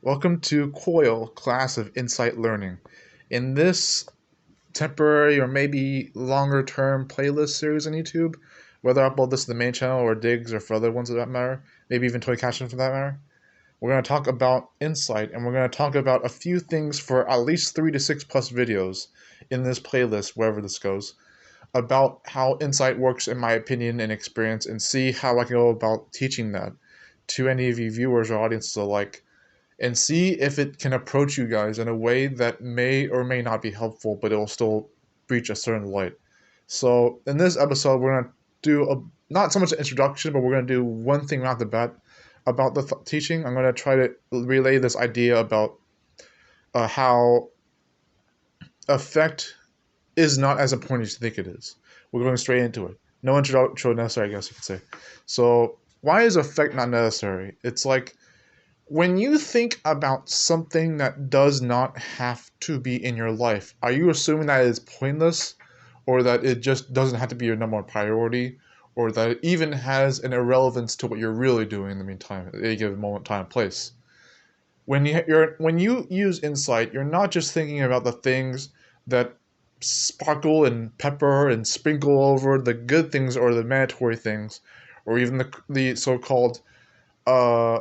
Welcome to C.O.I.L, Class of Insight Learning. In this temporary or maybe longer term playlist series on YouTube, whether I upload this to the main channel or digs or for other ones for that matter, maybe even Toy Cashin for that matter, we're going to talk about insight and we're going to talk about a few things for at least 3 to 6 plus videos in this playlist, wherever this goes, about how insight works in my opinion and experience, and see how I can go about teaching that to any of you viewers or audiences alike, and see if it can approach you guys in a way that may or may not be helpful, but it will still breach a certain light. So in this episode, we're gonna do not so much an introduction, but we're gonna do one thing right off the bat about the teaching. I'm gonna try to relay this idea about how effect is not as important as you think it is. We're going straight into it. No introduction necessary, I guess you could say. So why is effect not necessary? It's like, when you think about something that does not have to be in your life, are you assuming that it's pointless, or that it just doesn't have to be your number one priority, or that it even has an irrelevance to what you're really doing in the meantime at any given moment, time, and place? When you use insight, you're not just thinking about the things that sparkle and pepper and sprinkle over the good things or the mandatory things, or even the so-called uh,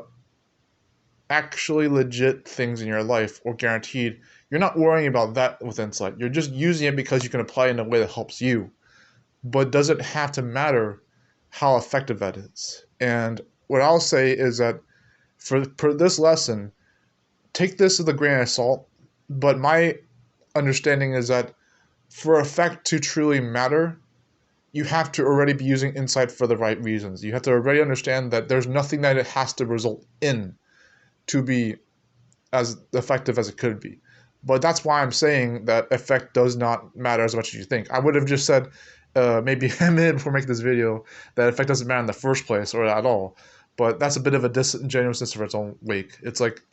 actually legit things in your life or guaranteed. You're not worrying about that with insight. You're just using it because you can apply it in a way that helps you. But does it have to matter how effective that is? And what I'll say is that for this lesson, take this with a grain of salt. But my understanding is that for effect to truly matter, you have to already be using insight for the right reasons. You have to already understand that there's nothing that it has to result in to be as effective as it could be. But that's why I'm saying that effect does not matter as much as you think. I would have just said maybe a minute before making this video that effect doesn't matter in the first place or at all. But that's a bit of a disingenuousness for its own wake. It's like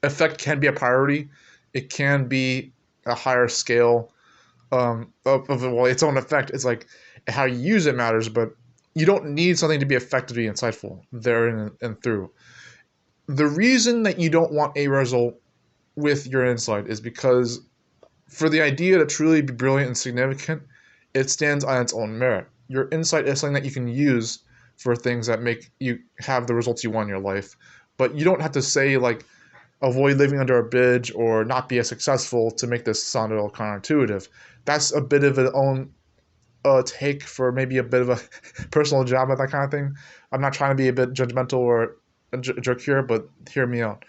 effect can be a priority. It can be a higher scale of well, its own effect. It's like how you use it matters, but you don't need something to be effective to be insightful there and through. The reason that you don't want a result with your insight is because for the idea to truly be brilliant and significant, it stands on its own merit. Your insight is something that you can use for things that make you have the results you want in your life. But you don't have to say, like, avoid living under a bridge or not be as successful to make this sound a little counterintuitive. That's a bit of an own take for maybe a bit of a personal job at that kind of thing. I'm not trying to be a bit judgmental or a jerk here, but hear me out.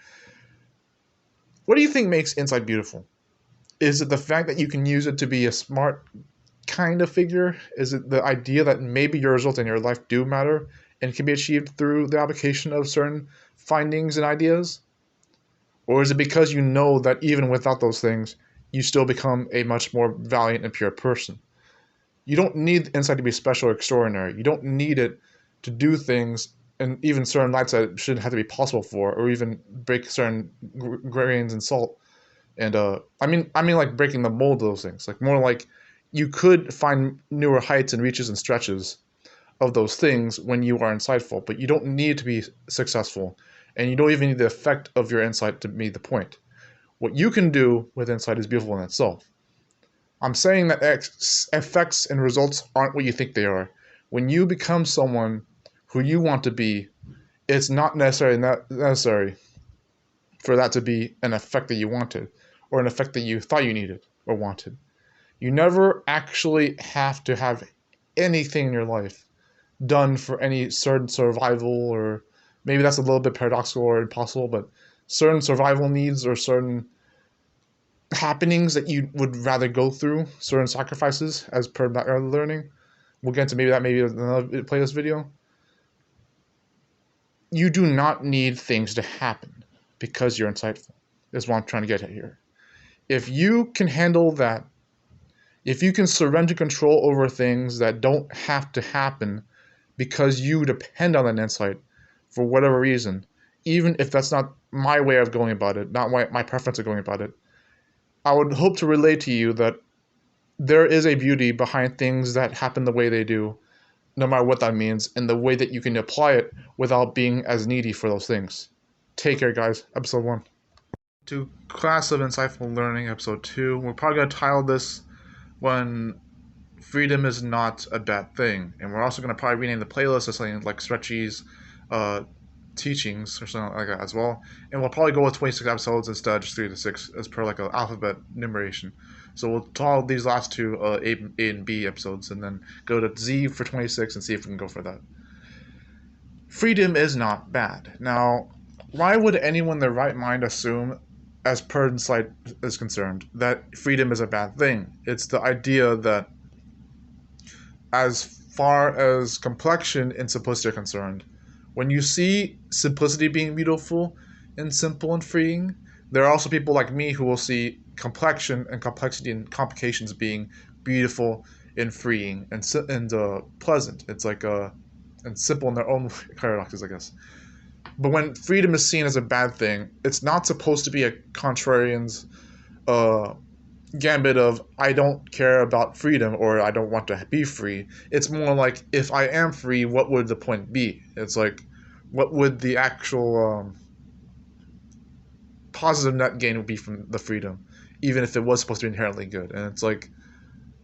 What do you think makes insight beautiful? Is it the fact that you can use it to be a smart kind of figure? Is it the idea that maybe your results in your life do matter and can be achieved through the application of certain findings and ideas? Or is it because you know that even without those things, you still become a much more valiant and pure person? You don't need insight to be special or extraordinary. You don't need it to do things and even certain lights that shouldn't have to be possible for, or even break certain grains and salt. And I mean like breaking the mold of those things. Like more like you could find newer heights and reaches and stretches of those things when you are insightful, but you don't need to be successful, and you don't even need the effect of your insight to be the point. What you can do with insight is beautiful in itself. I'm saying that effects and results aren't what you think they are. When you become someone who you want to be, it's not necessary for that to be an effect that you wanted, or an effect that you thought you needed or wanted. You never actually have to have anything in your life done for any certain survival, or maybe that's a little bit paradoxical or impossible, but certain survival needs or certain happenings that you would rather go through, certain sacrifices as per learning. We'll get to maybe that maybe another playlist video. You do not need things to happen because you're insightful. Is what I'm trying to get at here. If you can handle that, if you can surrender control over things that don't have to happen because you depend on that insight for whatever reason, even if that's not my way of going about it, not my preference of going about it, I would hope to relate to you that there is a beauty behind things that happen the way they do, no matter what that means, and the way that you can apply it without being as needy for those things. Take care, guys. Episode 1. To Class of Insightful Learning, Episode 2. We're probably going to title this When Freedom is Not a Bad Thing. And we're also going to probably rename the playlist as something like Stretchy's teachings or something like that as well. And we'll probably go with 26 episodes instead of just 3 to 6 as per like an alphabet numeration. So we'll title these last two A and B episodes and then go to Z for 26 and see if we can go for that. Freedom is not bad. Now, why would anyone in their right mind assume, as per insight is concerned, that freedom is a bad thing? It's the idea that as far as complexion and simplicity are concerned, when you see simplicity being beautiful and simple and freeing, there are also people like me who will see complexion and complexity and complications being beautiful and freeing and pleasant. It's like and simple in their own paradoxes, I guess. But when freedom is seen as a bad thing, it's not supposed to be a contrarian's gambit of I don't care about freedom or I don't want to be free. It's more like, if I am free, what would the point be? It's like, what would the actual positive net gain would be from the freedom, even if it was supposed to be inherently good? And it's like,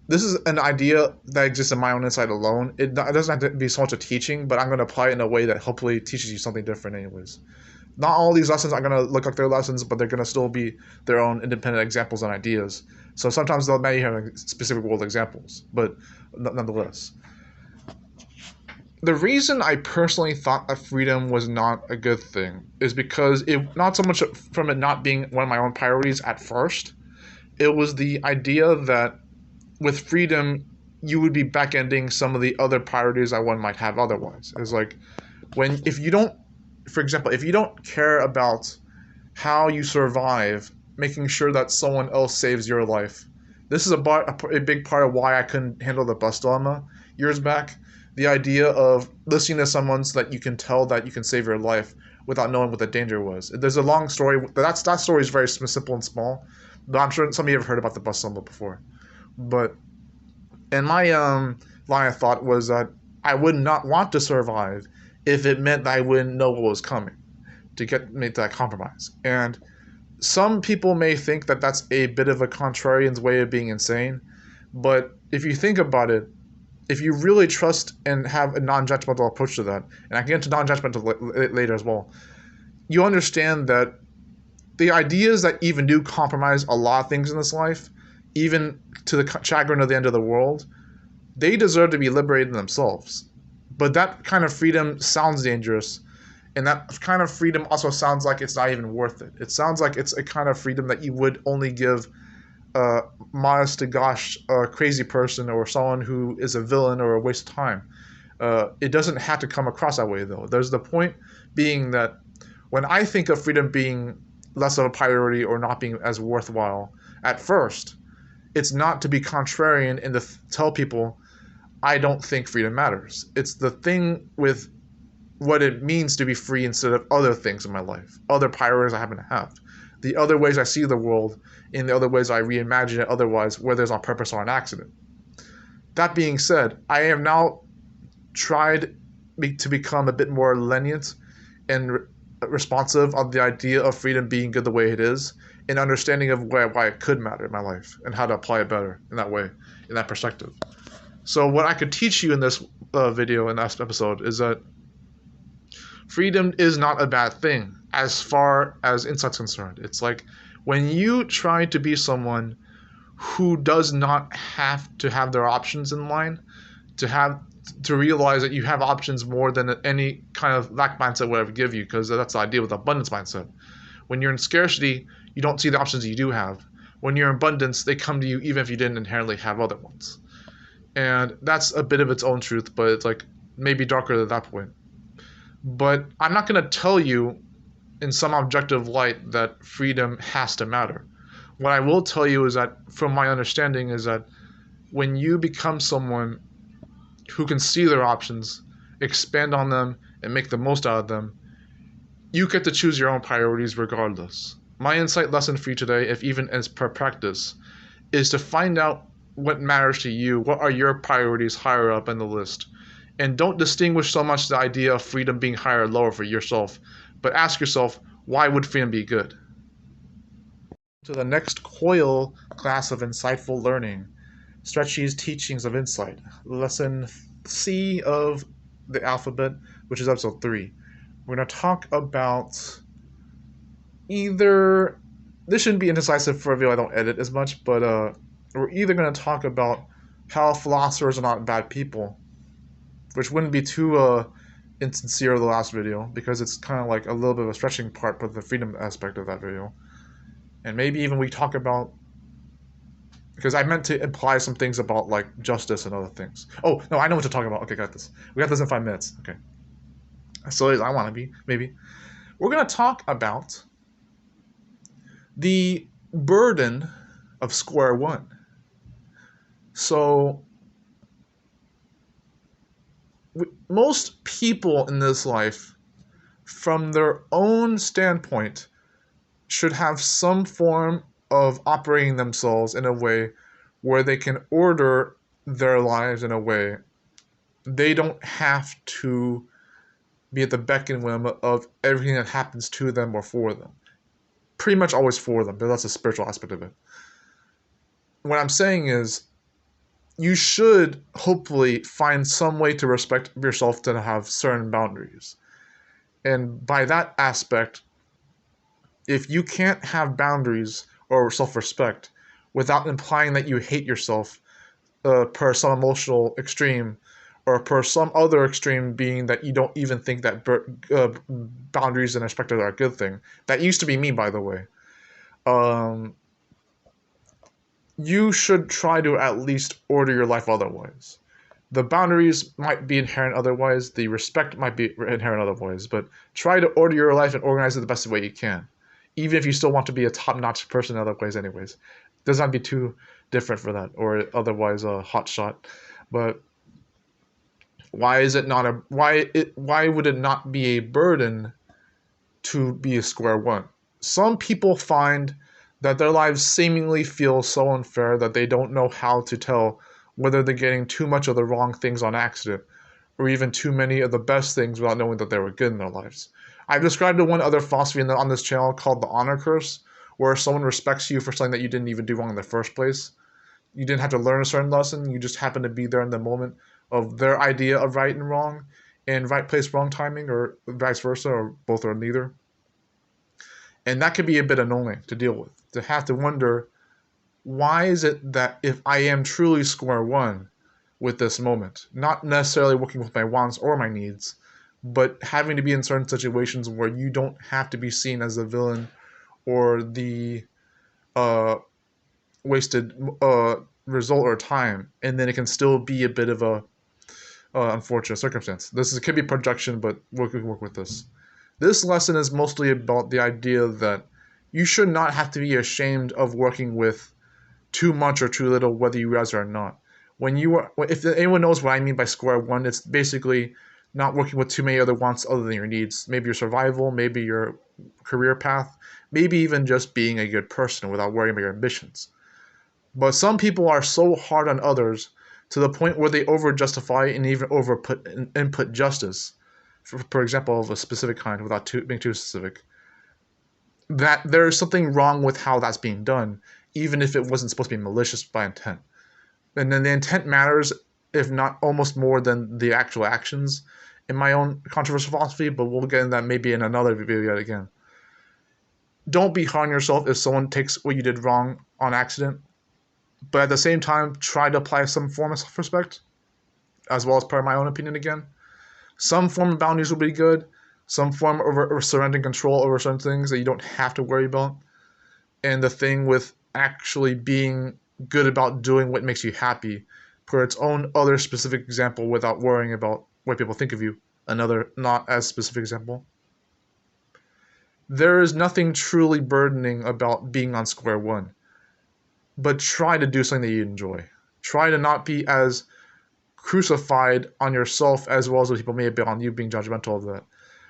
this is an idea that exists in my own insight alone. It doesn't have to be so much a teaching, but I'm going to apply it in a way that hopefully teaches you something different anyways. Not all these lessons are going to look like their lessons, but they're going to still be their own independent examples and ideas. So sometimes they'll maybe have specific world examples, but nonetheless. The reason I personally thought that freedom was not a good thing is because it, not so much from it not being one of my own priorities at first, it was the idea that with freedom, you would be back-ending some of the other priorities that one might have otherwise. It's like, if you don't, for example, if you don't care about how you survive, making sure that someone else saves your life. This is a big part of why I couldn't handle the bus dilemma years back. The idea of listening to someone so that you can tell that you can save your life without knowing what the danger was. There's a long story. That story is very simple and small, but I'm sure some of you have heard about the bus dilemma before. But and my line of thought was that I would not want to survive if it meant that I wouldn't know what was coming to make that compromise. And some people may think that that's a bit of a contrarian's way of being insane, but if you think about it, if you really trust and have a non-judgmental approach to that, and I can get into non-judgmental later as well, you understand that the ideas that even do compromise a lot of things in this life, even to the chagrin of the end of the world, they deserve to be liberated themselves. But that kind of freedom sounds dangerous, and that kind of freedom also sounds like it's not even worth it. It sounds like it's a kind of freedom that you would only give a modest to gosh, a crazy person or someone who is a villain or a waste of time. It doesn't have to come across that way, though. There's the point being that when I think of freedom being less of a priority or not being as worthwhile, at first, it's not to be contrarian and to tell people I don't think freedom matters. It's the thing with what it means to be free instead of other things in my life, other priorities I happen to have, the other ways I see the world, and the other ways I reimagine it otherwise, whether it's on purpose or an accident. That being said, I have now tried to become a bit more lenient and responsive on the idea of freedom being good the way it is, and understanding of why it could matter in my life and how to apply it better in that way, in that perspective. So what I could teach you in this video, in this episode, is that freedom is not a bad thing as far as insight's concerned. It's like when you try to be someone who does not have to have their options in line, to realize that you have options more than any kind of lack mindset would ever give you, because that's the idea with abundance mindset. When you're in scarcity, you don't see the options that you do have. When you're in abundance, they come to you even if you didn't inherently have other ones. And that's a bit of its own truth, but it's like maybe darker at that point. But I'm not going to tell you in some objective light that freedom has to matter. What I will tell you is that, from my understanding, is that when you become someone who can see their options, expand on them, and make the most out of them, you get to choose your own priorities regardless. My insight lesson for you today, if even as per practice, is to find out what matters to you. What are your priorities higher up in the list? And don't distinguish so much the idea of freedom being higher or lower for yourself, but ask yourself, Why would freedom be good? To the next C.O.I.L class of insightful learning, Stretchy's Teachings of Insight, lesson C of the alphabet, which is episode 3. We're going to talk about either, this shouldn't be indecisive for a video I don't edit as much, but we're either going to talk about how philosophers are not bad people, which wouldn't be too insincere of the last video, because it's kind of like a little bit of a stretching part, but the freedom aspect of that video. And maybe even we talk about, because I meant to imply some things about like justice and other things. Oh, no, I know what to talk about. Okay, got this. We got this in 5 minutes. Okay. So as I want to be, maybe. We're going to talk about the burden of square one. So most people in this life, from their own standpoint, should have some form of operating themselves in a way where they can order their lives in a way they don't have to be at the beck and whim of everything that happens to them or for them. Pretty much always for them, but that's a spiritual aspect of it. What I'm saying is, you should hopefully find some way to respect yourself to have certain boundaries. And by that aspect, if you can't have boundaries or self-respect without implying that you hate yourself per some emotional extreme, or per some other extreme being that you don't even think that boundaries and respect are a good thing. That used to be me, by the way. You should try to at least order your life otherwise. The boundaries might be inherent otherwise, the respect might be inherent otherwise, but try to order your life and organize it the best way you can. Even if you still want to be a top-notch person in other ways anyways. Does not be too different for that, or otherwise a hot shot. But why is it not a why would it not be a burden to be a square one? Some people find that their lives seemingly feel so unfair that they don't know how to tell whether they're getting too much of the wrong things on accident, or even too many of the best things without knowing that they were good in their lives. I've described one other philosophy on this channel called the honor curse, where someone respects you for something that you didn't even do wrong in the first place. You didn't have to learn a certain lesson, you just happened to be there in the moment of their idea of right and wrong, and right place, wrong timing, or vice versa, or both or neither. And that could be a bit annoying to deal with, to have to wonder, why is it that if I am truly square one with this moment, not necessarily working with my wants or my needs, but having to be in certain situations where you don't have to be seen as the villain or the wasted result or time, and then it can still be a bit of a unfortunate circumstance. Could be projection, but we can work with this. This lesson is mostly about the idea that you should not have to be ashamed of working with too much or too little, whether you realize it or not. If anyone knows what I mean by square one, it's basically not working with too many other wants other than your needs. Maybe your survival, maybe your career path, maybe even just being a good person without worrying about your ambitions. But some people are so hard on others to the point where they over-justify and even input justice, for example, of a specific kind, without being too specific, that there is something wrong with how that's being done, even if it wasn't supposed to be malicious by intent. And then the intent matters, if not almost more than the actual actions, in my own controversial philosophy, but we'll get into that maybe in another video yet again. Don't be hard on yourself if someone takes what you did wrong on accident, but at the same time, try to apply some form of self-respect, as well as per my own opinion again. Some form of boundaries will be good, some form of surrendering control over certain things that you don't have to worry about, and the thing with actually being good about doing what makes you happy, for its own other specific example without worrying about what people think of you, another not as specific example. There is nothing truly burdening about being on square one, but try to do something that you enjoy. Try to not be as crucified on yourself as well as people may be on you, being judgmental of that.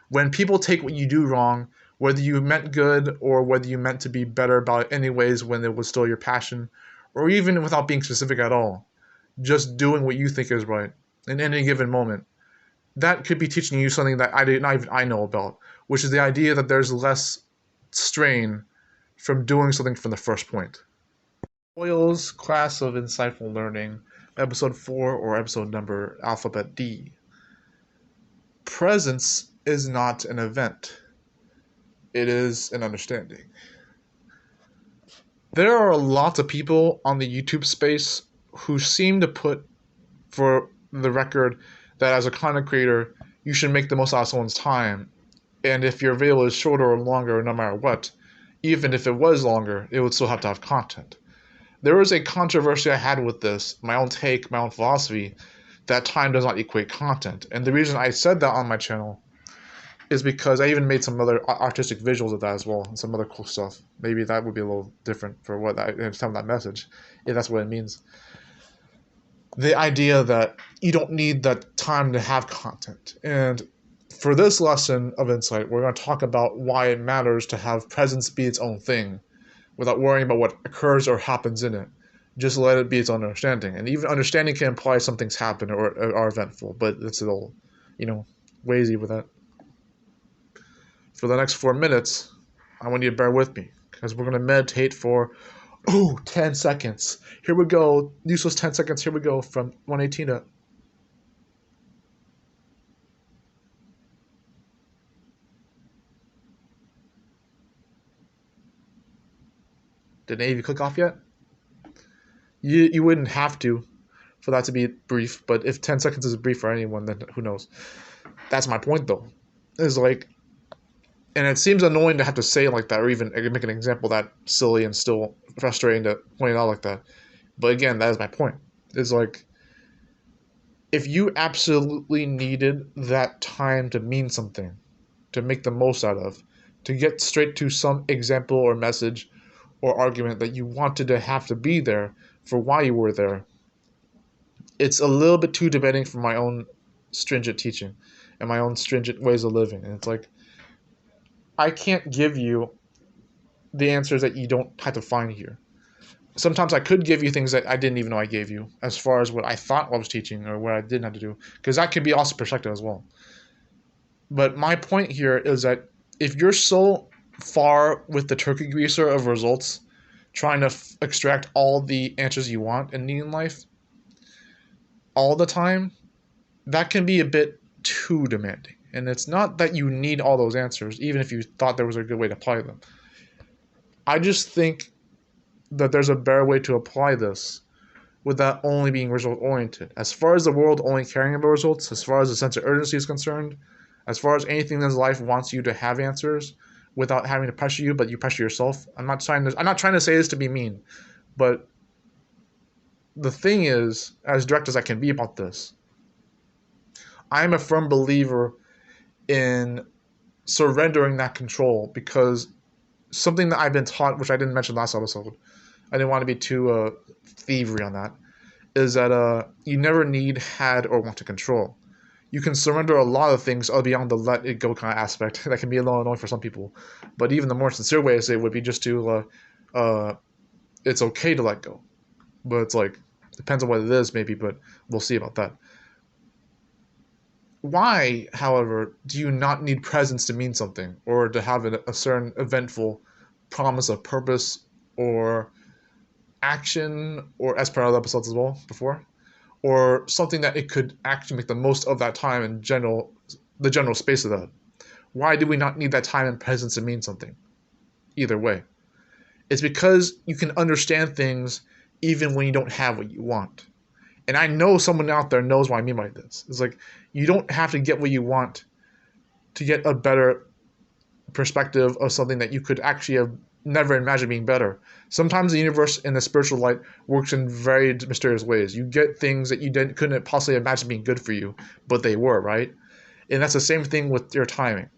When people take what you do wrong, whether you meant good or whether you meant to be better about it anyways when it was still your passion, or even without being specific at all, just doing what you think is right in any given moment, that could be teaching you something that not even I know about, which is the idea that there's less strain from doing something from the first point. C.O.I.L's Class of Insightful Learning, episode 4 or episode number alphabet D. Presence is not an event. It is an understanding. There are lots of people on the YouTube space who seem to put, for the record, that as a content creator, you should make the most out of someone's time. And if your video is shorter or longer, no matter what, even if it was longer, it would still have to have content. There was a controversy I had with this, my own take, my own philosophy, that time does not equate content. And the reason I said that on my channel is because I even made some other artistic visuals of that as well, and some other cool stuff. Maybe that would be a little different for what I understand that message, if that's what it means. The idea that you don't need that time to have content. And for this lesson of insight, we're going to talk about why it matters to have presence be its own thing, without worrying about what occurs or happens in it. Just let it be its own understanding. And even understanding can imply something's happened or are eventful, but it's a little, wazy with that. For the next 4 minutes, I want you to bear with me, because we're going to meditate for 10 seconds. Here we go. Useless 10 seconds. Here we go from 118 to... Did any of you click off yet? You wouldn't have to for that to be brief, but if 10 seconds is brief for anyone, then who knows? That's my point, though. Is like... And it seems annoying to have to say it like that, or even make an example that silly and still frustrating to point it out like that. But again, that is my point. It's like, if you absolutely needed that time to mean something, to make the most out of, to get straight to some example or message or argument that you wanted to have to be there for why you were there, it's a little bit too demanding for my own stringent teaching and my own stringent ways of living. And it's like, I can't give you the answers that you don't have to find here. Sometimes I could give you things that I didn't even know I gave you, as far as what I thought I was teaching or what I didn't have to do, because that can be also perspective as well. But my point here is that if you're so far with the turkey greaser of results, trying to extract all the answers you want and need in life all the time, that can be a bit too demanding. And it's not that you need all those answers, even if you thought there was a good way to apply them. I just think that there's a better way to apply this without only being result-oriented. As far as the world only caring about results, as far as the sense of urgency is concerned, as far as anything in life wants you to have answers without having to pressure you, but you pressure yourself. I'm not trying to say this to be mean, but the thing is, as direct as I can be about this, I am a firm believer in surrendering that control, because something that I've been taught, which I didn't mention last episode, I didn't want to be too thievery on that, is that you never need, had, or want to control. You can surrender a lot of things beyond the let it go kind of aspect. That can be a little annoying for some people. But even the more sincere way to say it would be just to, it's okay to let go. But it's like, depends on what it is maybe, but we'll see about that. Why, however, do you not need presence to mean something, or to have a certain eventful promise of purpose or action, or as per other episodes as well before, or something that it could actually make the most of that time in general, the general space of that? Why do we not need that time and presence to mean something? Either way, it's because you can understand things even when you don't have what you want. And I know someone out there knows what I mean by this. It's like, you don't have to get what you want to get a better perspective of something that you could actually have never imagined being better. Sometimes the universe in the spiritual light works in very mysterious ways. You get things that you couldn't possibly imagine being good for you, but they were, right? And that's the same thing with your timing.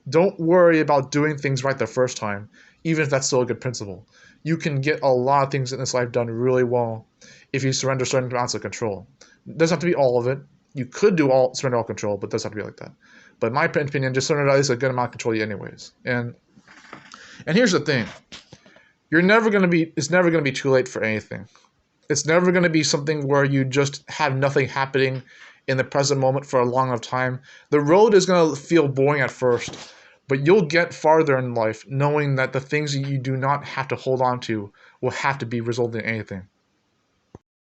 Don't worry about doing things right the first time, even if that's still a good principle. You can get a lot of things in this life done really well if you surrender certain amounts of control. It doesn't have to be all of it. You could surrender all control, but it doesn't have to be like that. But in my opinion, just surrender at least a good amount of control anyways. And here's the thing. It's never going to be too late for anything. It's never going to be something where you just have nothing happening in the present moment for a long enough time. The road is going to feel boring at first, But you'll get farther in life knowing that the things that you do not have to hold on to will have to be resulting in anything.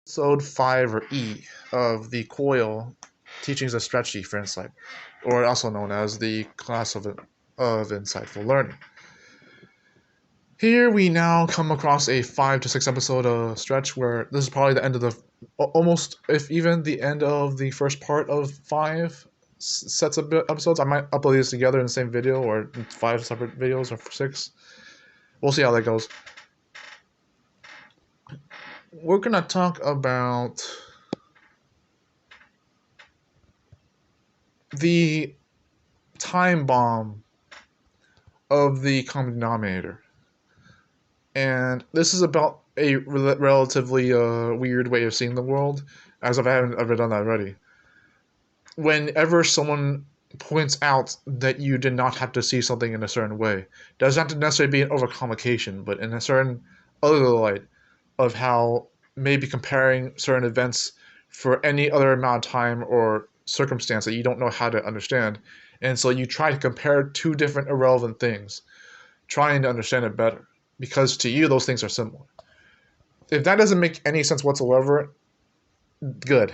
Episode 5 or E of the C.O.I.L Teachings of Stretchy for Insight, or also known as the class of insightful learning. Here we now come across a 5 to 6 episode stretch where this is probably the end of the, almost, if even the end of the first part of 5 sets of episodes. I might upload these together in the same video, or 5 separate videos, or 6. We'll see how that goes. We're gonna talk about the time bomb of the common denominator. And this is about a relatively weird way of seeing the world, as if I haven't ever done that already. Whenever someone points out that you did not have to see something in a certain way, doesn't have to necessarily be an overcomplication, but in a certain other light of how maybe comparing certain events for any other amount of time or circumstance that you don't know how to understand. And so you try to compare two different irrelevant things, trying to understand it better, because to you those things are similar. If that doesn't make any sense whatsoever, good.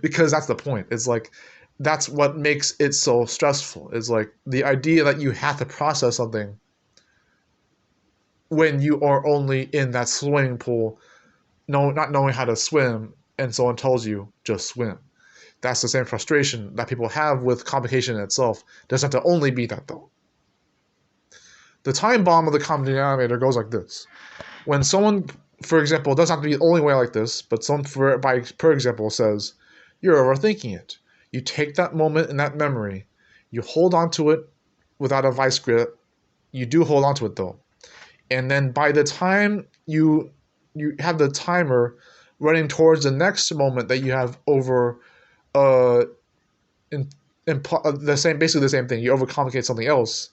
Because that's the point. It's like, that's what makes it so stressful. It's like the idea that you have to process something when you are only in that swimming pool, not knowing how to swim, and someone tells you just swim. That's the same frustration that people have with complication in itself. Doesn't have to only be that though. The time bomb of the common denominator goes like this. When someone, for example, doesn't have to be the only way like this, but someone, per example, says, you're overthinking it. You take that moment and that memory, you hold on to it without a vice grip. You do hold on to it though. And then by the time you have the timer running towards the next moment that you have over basically the same thing. You overcomplicate something else.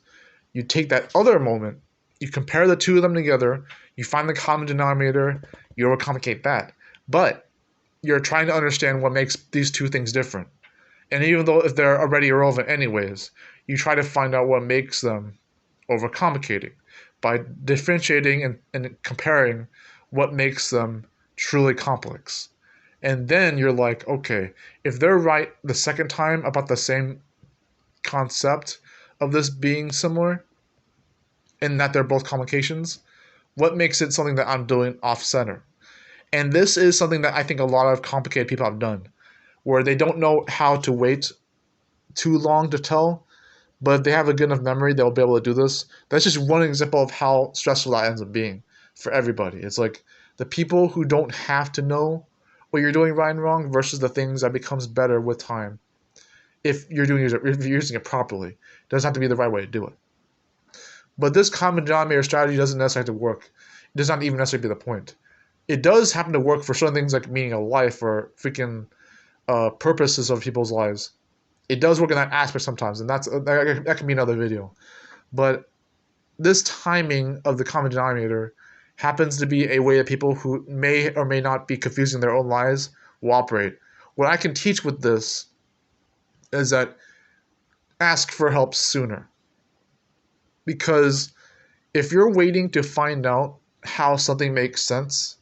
You take that other moment, you compare the two of them together, you find the common denominator, you overcomplicate that. But you're trying to understand what makes these two things different. And even though if they're already irrelevant anyways, you try to find out what makes them overcomplicating by differentiating and comparing what makes them truly complex. And then you're like, okay, if they're right the second time about the same concept of this being similar, and that they're both complications, what makes it something that I'm doing off-center? And this is something that I think a lot of complicated people have done, where they don't know how to wait too long to tell, but if they have a good enough memory, they'll be able to do this. That's just one example of how stressful that ends up being for everybody. It's like the people who don't have to know what you're doing right and wrong versus the things that becomes better with time. If you're using it properly, it doesn't have to be the right way to do it. But this common denominator strategy doesn't necessarily have to work. It does not even necessarily be the point. It does happen to work for certain things like meaning of life or freaking purposes of people's lives. It does work in that aspect sometimes, and that can be another video. But this timing of the common denominator happens to be a way that people who may or may not be confusing their own lives will operate. What I can teach with this is that ask for help sooner. Because if you're waiting to find out how something makes sense,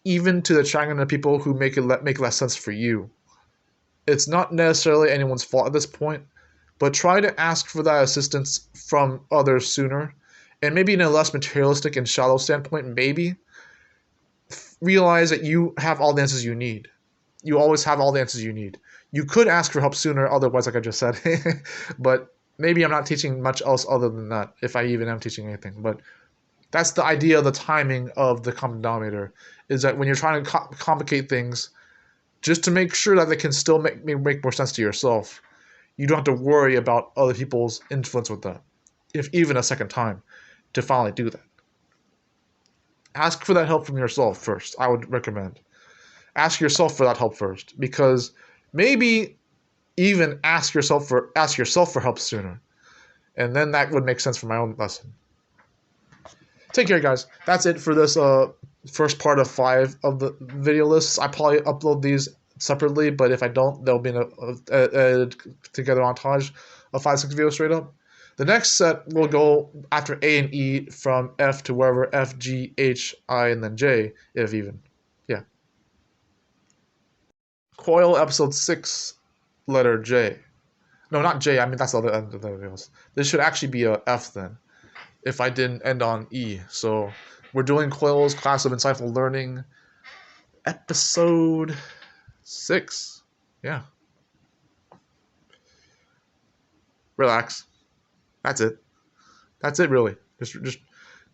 even to the chagrin of people who make less sense for you, it's not necessarily anyone's fault at this point, but try to ask for that assistance from others sooner, and maybe in a less materialistic and shallow standpoint, maybe realize that you have all the answers you need. You always have all the answers you need. You could ask for help sooner, otherwise, like I just said, but maybe I'm not teaching much else other than that, if I even am teaching anything. But that's the idea of the timing of the common denominator, is that when you're trying to complicate things, just to make sure that they can still make more sense to yourself, you don't have to worry about other people's influence with that, if even a second time, to finally do that. Ask for that help from yourself first, I would recommend. Ask yourself for that help first, because maybe even ask yourself for help sooner, and then that would make sense for my own lesson. Take care, guys. That's it for this first part of 5 of the video lists. I probably upload these separately, but if I don't, there'll be a together montage of 5-6 videos straight up. The next set will go after A and E from F to wherever F, G, H, I, and then J, if even. Yeah. C.O.I.L episode 6, letter J. No, not J. I mean, that's the other end of the videos. This should actually be a F then, if I didn't end on E. So we're doing C.O.I.L's Class of Insightful Learning, episode 6. Yeah. Relax. That's it. That's it, really. Just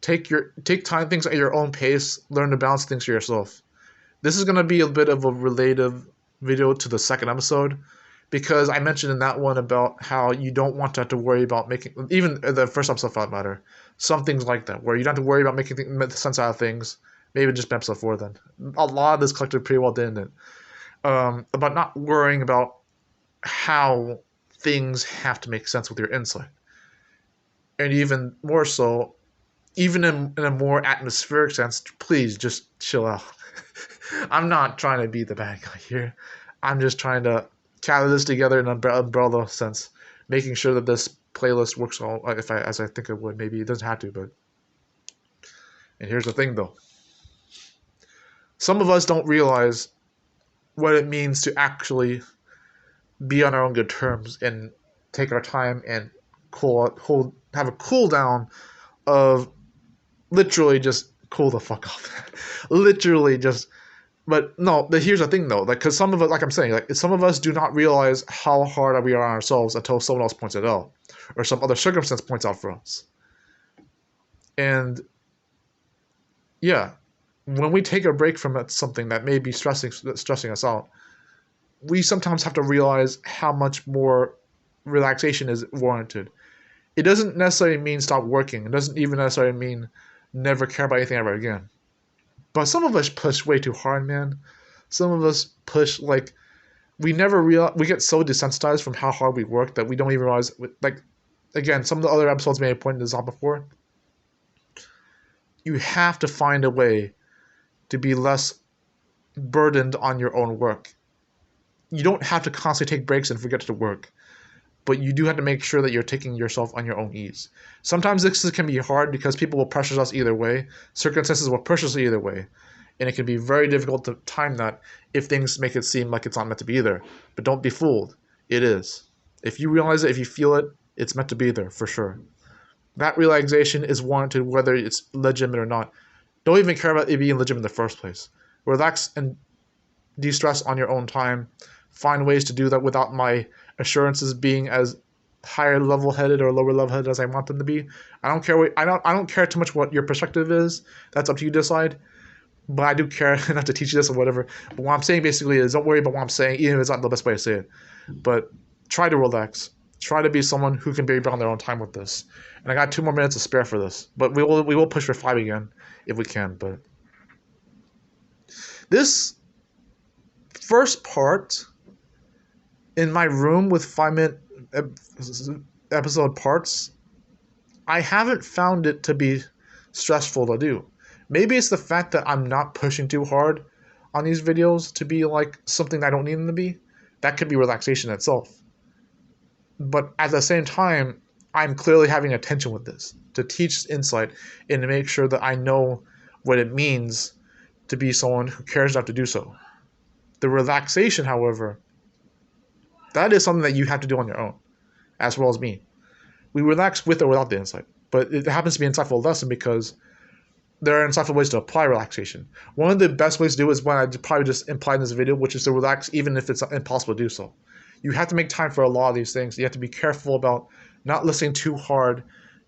take time things at your own pace. Learn to balance things for yourself. This is gonna be a bit of a relative video to the second episode, because I mentioned in that one about how you don't want to have to worry about making, even the first episode for that matter, some things like that, where you don't have to worry about making sense out of things. Maybe just episode 4 then. A lot of this collected pretty well, didn't it? About not worrying about how things have to make sense with your insight. And even more so, even in a more atmospheric sense, please just chill out. I'm not trying to be the bad guy here. I'm just trying to gather this together in an umbrella sense, making sure that this playlist works all as I think it would. Maybe it doesn't have to, but. And here's the thing, though. Some of us don't realize what it means to actually be on our own good terms and take our time and have a cool down of literally just cool the fuck off. Literally just. But no, here's the thing though, like, because some of us, like I'm saying, like some of us do not realize how hard we are on ourselves until someone else points it out, or some other circumstance points out for us. And yeah, when we take a break from something that may be stressing us out, we sometimes have to realize how much more relaxation is warranted. It doesn't necessarily mean stop working. It doesn't even necessarily mean never care about anything ever again. But some of us push way too hard, man. Some of us push like we get so desensitized from how hard we work that we don't even realize. Like, again, some of the other episodes may have pointed this out before. You have to find a way to be less burdened on your own work. You don't have to constantly take breaks and forget to work, but you do have to make sure that you're taking yourself on your own ease. Sometimes this can be hard because people will pressure us either way. Circumstances will push us either way. And it can be very difficult to time that if things make it seem like it's not meant to be there. But don't be fooled. It is. If you realize it, if you feel it, it's meant to be there for sure. That realization is warranted whether it's legitimate or not. Don't even care about it being legitimate in the first place. Relax and de-stress on your own time. Find ways to do that without my assurances being as higher level-headed or lower level-headed as I want them to be. I don't care. I don't care too much what your perspective is. That's up to you to decide. But I do care enough to teach you this or whatever. But what I'm saying basically is don't worry about what I'm saying, even if it's not the best way to say it. But try to relax. Try to be someone who can be on their own time with this. And I got 2 more minutes to spare for this. But we will push for 5 again if we can. But this first part in my room with 5-minute episode parts, I haven't found it to be stressful to do. Maybe it's the fact that I'm not pushing too hard on these videos to be like something I don't need them to be. That could be relaxation itself. But at the same time, I'm clearly having attention with this to teach insight and to make sure that I know what it means to be someone who cares enough to do so. The relaxation, however, that is something that you have to do on your own, as well as me. We relax with or without the insight, but it happens to be an insightful lesson because there are insightful ways to apply relaxation. One of the best ways to do it is what I probably just implied in this video, which is to relax even if it's impossible to do so. You have to make time for a lot of these things. You have to be careful about not listening too hard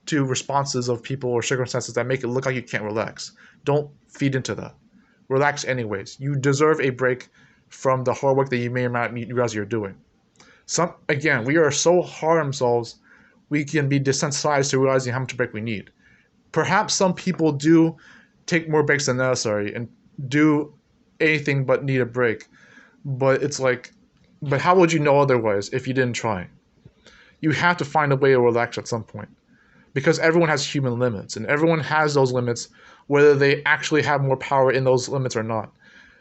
to responses of people or circumstances that make it look like you can't relax. Don't feed into that. Relax anyways. You deserve a break from the hard work that you may or may not realize you're doing. Again, we are so hard on ourselves, we can be desensitized to realizing how much break we need. Perhaps some people do take more breaks than necessary and do anything but need a break. But it's like, but how would you know otherwise if you didn't try? You have to find a way to relax at some point. Because everyone has human limits, and everyone has those limits, whether they actually have more power in those limits or not,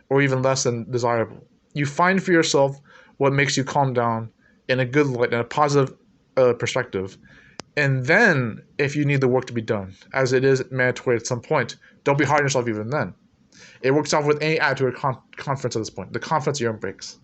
or even less than desirable. You find for yourself what makes you calm down in a good light, in a positive perspective, And then, if you need the work to be done, as it is mandatory at some point, don't be hard on yourself even then. It works off with any attitude conference at this point. The confidence of your own breaks.